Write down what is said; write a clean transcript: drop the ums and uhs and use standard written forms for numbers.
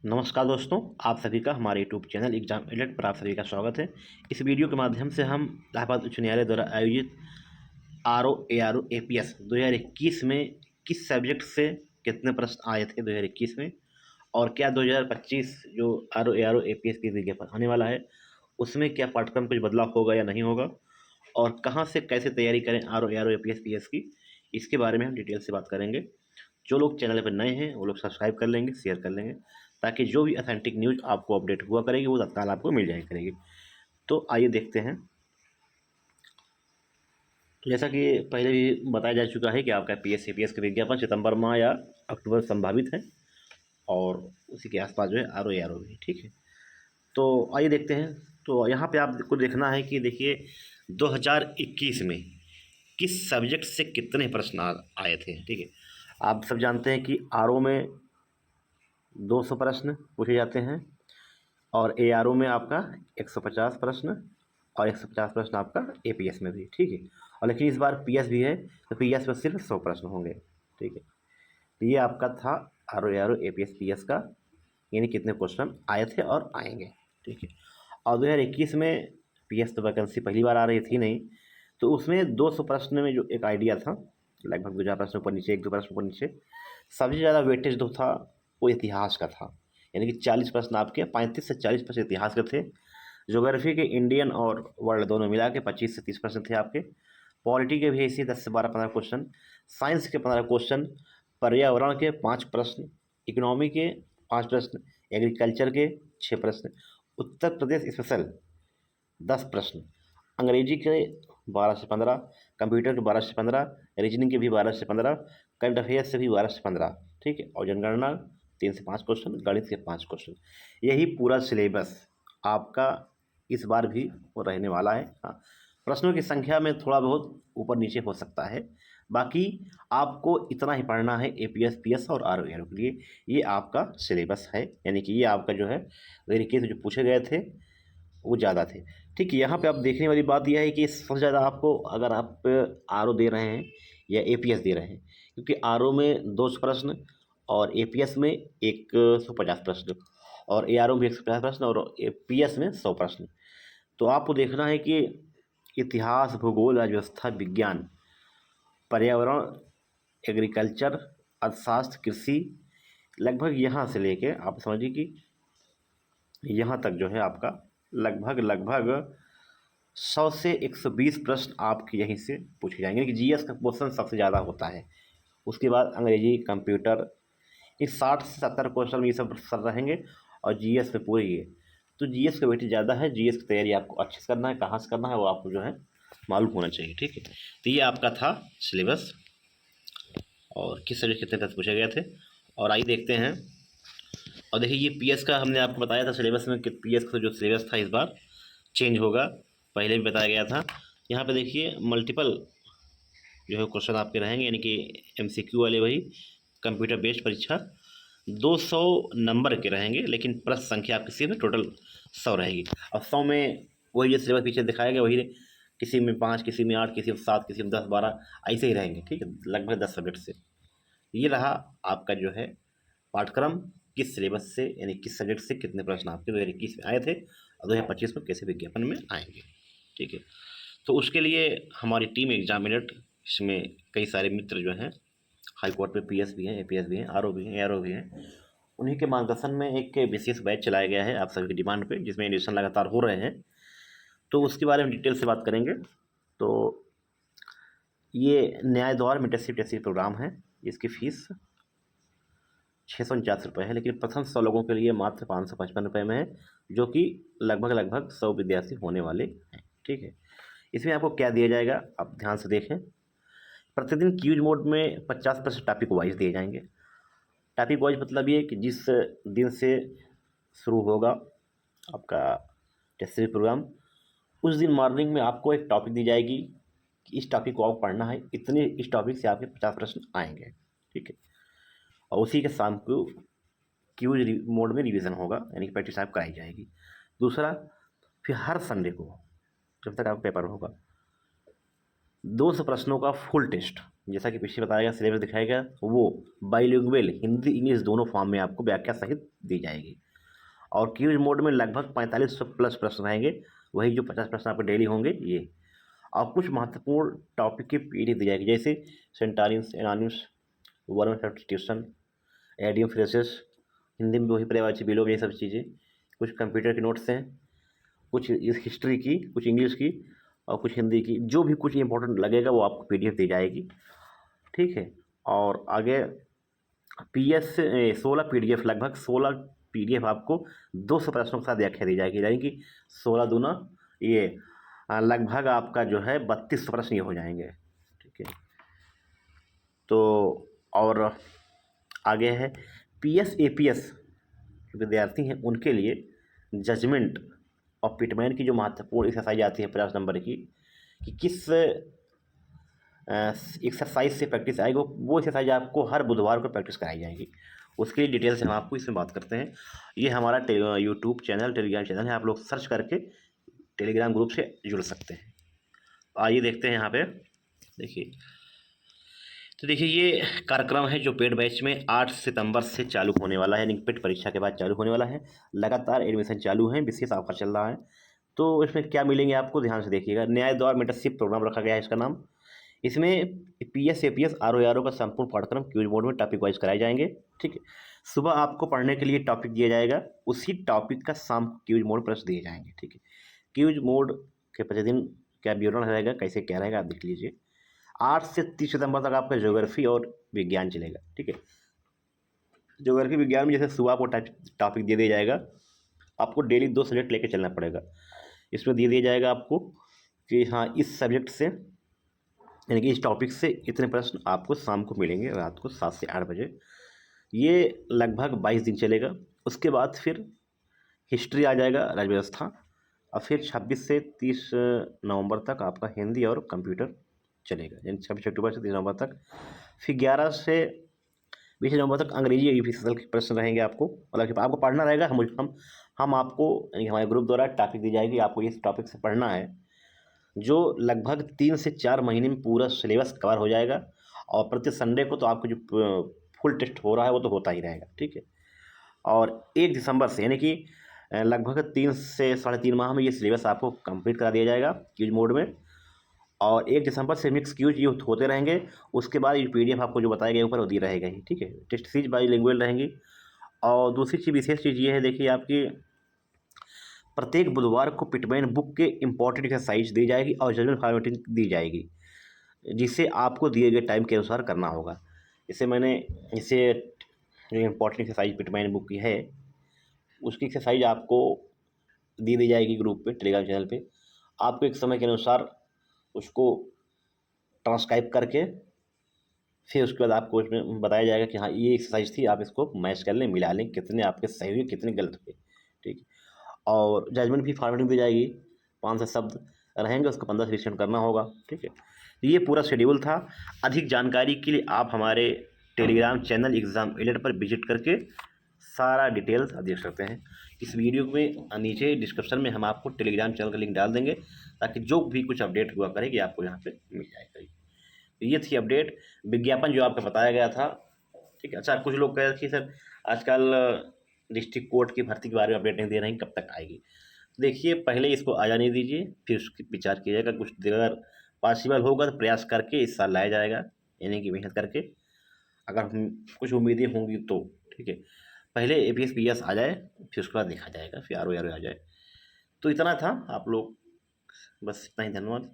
नमस्कार दोस्तों, आप सभी का हमारे यूट्यूब चैनल एग्जाम एलर्ट पर आप सभी का स्वागत है। इस वीडियो के माध्यम से हम इलाहाबाद उच्च न्यायालय द्वारा आयोजित आर ओ APS 2021 में किस सब्जेक्ट से कितने प्रश्न आए थे 2021 में, और क्या 2025 जो आर ओ APS की विज्ञापन आने वाला है उसमें क्या पाठ्यक्रम कुछ बदलाव होगा या नहीं होगा, और कहाँ से कैसे तैयारी करें आर ओ APS PS की, इसके बारे में हम डिटेल से बात करेंगे। जो लोग चैनल पर नए हैं वो लोग सब्सक्राइब कर लेंगे, शेयर कर लेंगे, ताकि जो भी अथेंटिक न्यूज़ आपको अपडेट हुआ करेगी वो तत्काल आपको मिल जाया करेगी। तो आइए देखते हैं। तो जैसा कि पहले भी बताया जा चुका है कि आपका PSCPS का विज्ञापन सितंबर माह या अक्टूबर संभावित है, और उसी के आसपास जो है आर ओ भी, ठीक है। तो आइए देखते हैं। तो यहाँ पे आपको देखना है कि देखिए 2021 में किस सब्जेक्ट से कितने प्रश्न आए थे, ठीक है। आप सब जानते हैं कि RO में 200 प्रश्न पूछे जाते हैं, और ARO में आपका 150 प्रश्न, और 150 प्रश्न आपका APS में भी, ठीक है। और लेकिन इस बार PS भी है, तो PS में सिर्फ 100 प्रश्न होंगे, ठीक है। तो ये आपका था RO APS PS का, यानी कितने क्वेश्चन आए थे और आएंगे, ठीक है। और 2021 में PS तो वैकेंसी पहली बार आ रही थी नहीं, तो उसमें 200 प्रश्न में जो एक आइडिया था, लगभग 2,000 प्रश्न ऊपर नीचे, 1-2 प्रश्न ऊपर नीचे, सबसे ज़्यादा वेटेज जो था वो इतिहास का था। यानी कि 40 प्रश्न आपके, 35 से 40 प्रश्न इतिहास के थे। ज्योग्राफी के इंडियन और वर्ल्ड दोनों मिला के 25 से 30 प्रश्न थे आपके। पॉलिटी के भी इसी 10 से 12-15 क्वेश्चन, साइंस के 15 क्वेश्चन, पर्यावरण के 5 प्रश्न, इकोनॉमी के 5 प्रश्न, एग्रीकल्चर के 6 प्रश्न, उत्तर प्रदेश स्पेशल 10 प्रश्न, अंग्रेजी के 12 से 15, कंप्यूटर के 12 से 15, रीजनिंग के भी 12 से 15, करंट अफेयर्स से भी 12 से 15, ठीक है। और जनगणना 3 से 5 क्वेश्चन, गणित के 5 क्वेश्चन। यही पूरा सिलेबस आपका इस बार भी वो रहने वाला है। हाँ, प्रश्नों की संख्या में थोड़ा बहुत ऊपर नीचे हो सकता है, बाकी आपको इतना ही पढ़ना है APS PS और RO के लिए। ये आपका सिलेबस है, यानी कि ये आपका जो है वेरी केस जो पूछे गए थे वो ज़्यादा थे, ठीक है। यहाँ पे आप देखने वाली बात यह है कि सबसे ज़्यादा आपको, अगर आप RO दे रहे हैं या APS दे रहे हैं, क्योंकि RO में 200 प्रश्न और APS में 150 प्रश्न, और ARO में 150 प्रश्न, और PS में 100 प्रश्न। तो आपको देखना है कि इतिहास, भूगोल, अर्थव्यवस्था, विज्ञान, पर्यावरण, एग्रीकल्चर, अर्थशास्त्र, कृषि, लगभग यहाँ से लेके आप समझिए कि यहाँ तक जो है आपका लगभग 100 से 120 प्रश्न आपके यहीं से पूछे जाएंगे, कि GS का क्वेश्चन सबसे ज़्यादा होता है। उसके बाद अंग्रेजी, कंप्यूटर, ये 60 से 70 क्वेश्चन ये सब सर रहेंगे, और GS में पूरी है। तो GS का वेटेज ज़्यादा है। GS की तैयारी आपको अच्छे से करना है, कहाँ से करना है वो आपको जो है मालूम होना चाहिए, ठीक है। तो ये आपका था सिलेबस, और किस सब्जेक्ट कितने तक पूछे गए थे। और आइए देखते हैं। और देखिए ये PS का हमने आपको बताया था सिलेबस में कि PS का जो सिलेबस था इस बार चेंज होगा, पहले भी बताया गया था। यहाँ पे देखिए मल्टीपल जो है क्वेश्चन आपके रहेंगे, यानी कि MCQ वाले, वही कंप्यूटर बेस्ड परीक्षा 200 नंबर के रहेंगे, लेकिन प्रश्न संख्या आपकी सिर्फ टोटल 100 रहेगी। और 100 में वही जो सिलेबस पीछे दिखाया गया वही, किसी में 5, किसी में 8, किसी में 7, किसी में 10-12 ऐसे ही रहेंगे, ठीक है, लगभग 10 सब्जेक्ट से। ये रहा आपका जो है पाठ्यक्रम, किस सिलेबस से यानी किस सब्जेक्ट से कितने प्रश्न आपके 2021 में आए थे, और 2025 में कैसे विज्ञापन में आएंगे, ठीक है। तो उसके लिए हमारी टीम एग्जाम एलर्ट, इसमें कई सारे मित्र जो हैं हाई कोर्ट में PS भी हैं, APS भी हैं, RO भी हैं, ARO भी हैं, उन्हीं के मार्गदर्शन में एक विशेष बैच चलाया गया है आप सभी की डिमांड पे, जिसमें एडमिशन लगातार हो रहे हैं। तो उसके बारे में डिटेल से बात करेंगे। तो ये न्याय द्वार मेंटरशिप टेस्ट प्रोग्राम है। इसकी फ़ीस 649 रुपये है, लेकिन प्रथम 100 लोगों के लिए मात्र 555 रुपये में है, जो कि लगभग 100 विद्यार्थी होने वाले हैं, ठीक है। इसमें आपको क्या दिया जाएगा आप ध्यान से देखें। प्रतिदिन क्यूज मोड में 50% टॉपिक वाइज दिए जाएंगे। टॉपिक वाइज मतलब ये कि जिस दिन से शुरू होगा आपका टेस्ट सीरीज प्रोग्राम, उस दिन मॉर्निंग में आपको एक टॉपिक दी जाएगी कि इस टॉपिक को आपको पढ़ना है, इतने इस टॉपिक से आपके 50 प्रश्न आएंगे, ठीक है। और उसी के शाम को क्यूज मोड में रिवीजन होगा, यानी कि प्रैक्टिस आप कराई जाएगी। दूसरा, फिर हर संडे को जब तक आपका पेपर होगा 200 प्रश्नों का फुल टेस्ट जैसा कि पीछे बताया गया, सिलेबस दिखाया गया, वो बाइलिंगुअल हिंदी इंग्लिश दोनों फॉर्म में आपको व्याख्या सहित दी जाएगी। और क्विज मोड में लगभग 4500 प्लस प्रश्न रहेंगे, वही जो 50 प्रश्न आपके डेली होंगे ये। और कुछ महत्वपूर्ण टॉपिक की पीडीएफ दी जाएगी, जैसे synonyms, antonyms, verb substitution, idiom phrases, Hindi में वही पर्यायवाची विलोम, ये सब चीज़ें। कुछ कंप्यूटर के नोट्स हैं, कुछ इस हिस्ट्री की, कुछ इंग्लिश की और कुछ हिंदी की, जो भी कुछ इंपॉर्टेंट लगेगा वो आपको पीडीएफ दी जाएगी, ठीक है। और आगे PS 16 पीडीएफ, लगभग 16 पीडीएफ आपको 200 प्रश्नों के साथ व्याख्या दी जाएगी, यानी कि 16 दूना ये लगभग आपका जो है 3200 प्रश्न ये हो जाएंगे, ठीक है। तो और आगे है PS APS विद्यार्थी हैं उनके लिए जजमेंट और पिटमैन की जो महत्वपूर्ण एक्सरसाइज आती है 50 नंबर की, कि किस एक्सरसाइज से प्रैक्टिस आएगी, वो एक्सरसाइज आपको हर बुधवार को प्रैक्टिस कराई जाएगी। उसके लिए डिटेल से हम आपको इसमें बात करते हैं। ये हमारा यूट्यूब चैनल, टेलीग्राम चैनल है, आप लोग सर्च करके टेलीग्राम ग्रुप से जुड़ सकते हैं। आइए देखते हैं यहाँ पे, देखिए। तो देखिए ये कार्यक्रम है जो पेड बैच में 8 सितंबर से चालू होने वाला है, यानी पेड परीक्षा के बाद चालू होने वाला है। लगातार एडमिशन चालू है, विशेष ऑफर चल रहा है। तो इसमें क्या मिलेंगे आपको, ध्यान से देखिएगा। न्याय द्वार मेंटरशिप प्रोग्राम रखा गया है इसका नाम। इसमें PS APS RO का संपूर्ण पाठ्यक्रम क्विज मोड में टॉपिक वाइज कराए जाएंगे, ठीक है। सुबह आपको पढ़ने के लिए टॉपिक दिया जाएगा, उसी टॉपिक का शाम क्विज मोड प्रश्न दिए जाएंगे, ठीक है। क्विज मोड के प्रतिदिन क्या विवरण रहेगा, कैसे क्या रहेगा, आप देख लीजिए। 8 से 30 सितंबर तक आपका ज्योग्राफी और विज्ञान चलेगा, ठीक है। ज्योग्राफी विज्ञान में जैसे सुबह को टॉपिक दे दिया जाएगा, आपको डेली 2 सब्जेक्ट लेके चलना पड़ेगा। इसमें दे दिया जाएगा आपको कि हाँ इस सब्जेक्ट से, यानी कि इस टॉपिक से इतने प्रश्न आपको शाम को मिलेंगे, रात को 7 से 8 बजे। ये लगभग 22 दिन चलेगा। उसके बाद फिर हिस्ट्री आ जाएगा, राज्य व्यवस्था। और फिर 26 से 30 नवंबर तक आपका हिंदी और कंप्यूटर चलेगा, यानी 26 अक्टूबर से 30 नवंबर तक। फिर 11 से 20 नवंबर तक अंग्रेजी और यूपी के प्रश्न रहेंगे आपको, मतलब कि आपको पढ़ना रहेगा। हम आपको, यानी हमारे ग्रुप द्वारा टॉपिक दी जाएगी, आपको इस टॉपिक से पढ़ना है, जो लगभग 3 से 4 महीने में पूरा सिलेबस कवर हो जाएगा। और प्रति संडे को तो आपको जो फुल टेस्ट हो रहा है वो तो होता ही रहेगा, ठीक है। और 1 दिसंबर से, यानी कि लगभग 3 से 3.5 माह में ये सिलेबस आपको कंप्लीट करा दिया जाएगा क्यूज मोड में। और 1 दिसंबर से मिक्स क्यूज ये होते रहेंगे। उसके बाद ये PDF आपको जो बताया गया ऊपर वो दी रहेगा ही, ठीक है। टेस्ट सीरीज बाईलिंगुअल रहेंगी। और दूसरी चीज़, विशेष चीज़ ये है, देखिए आपकी प्रत्येक बुधवार को पिटमैन बुक के इंपॉर्टेंट एक्सरसाइज दी जाएगी और जर्नल फॉर्मेटिंग दी जाएगी, जिसे आपको दिए गए टाइम के अनुसार करना होगा। इसे जो इम्पोर्टेंट एक्सरसाइज पिटमैन बुक की है, उसकी एक्सरसाइज आपको दी जाएगी ग्रुप पे, टेलीग्राम चैनल पे। आपको एक समय के अनुसार उसको ट्रांसक्राइब करके फिर उसके बाद आपको उसमें बताया जाएगा कि हाँ ये एक्सरसाइज थी, आप इसको मैच कर लें, मिला लें, कितने आपके सही हुए, कितने गलत हुए, ठीक है। और जजमेंट भी फॉर्मेटिंग दी जाएगी, 500 शब्द रहेंगे, उसको 15 से 20 मिनट करना होगा, ठीक है। ये पूरा शेड्यूल था। अधिक जानकारी के लिए आप हमारे टेलीग्राम चैनल एग्ज़ाम एलर्ट पर विजिट करके सारा डिटेल्स देख सकते हैं। इस वीडियो में नीचे डिस्क्रिप्शन में हम आपको टेलीग्राम चैनल का लिंक डाल देंगे, ताकि जो भी कुछ अपडेट हुआ करेगी आपको यहाँ पे मिल जाएगा। तो ये थी अपडेट, विज्ञापन जो आपको बताया गया था, ठीक है। अच्छा, कुछ लोग कह रहे थे सर आजकल डिस्ट्रिक्ट कोर्ट की भर्ती के बारे में अपडेट नहीं दे रहे हैं, कब तक आएगी। देखिए पहले इसको आ जाने दीजिए, फिर उसकी विचार किया जाएगा। कुछ अगर पॉसिबल होगा तो प्रयास करके इस साल लाया जाएगा, यानी कि मेहनत करके। अगर हम कुछ उम्मीदें होंगी तो ठीक है, पहले APS PS आ जाए, फिर उसके बाद देखा जाएगा, फिर RO आ जाए। तो इतना था, आप लोग बस इतना ही, धन्यवाद।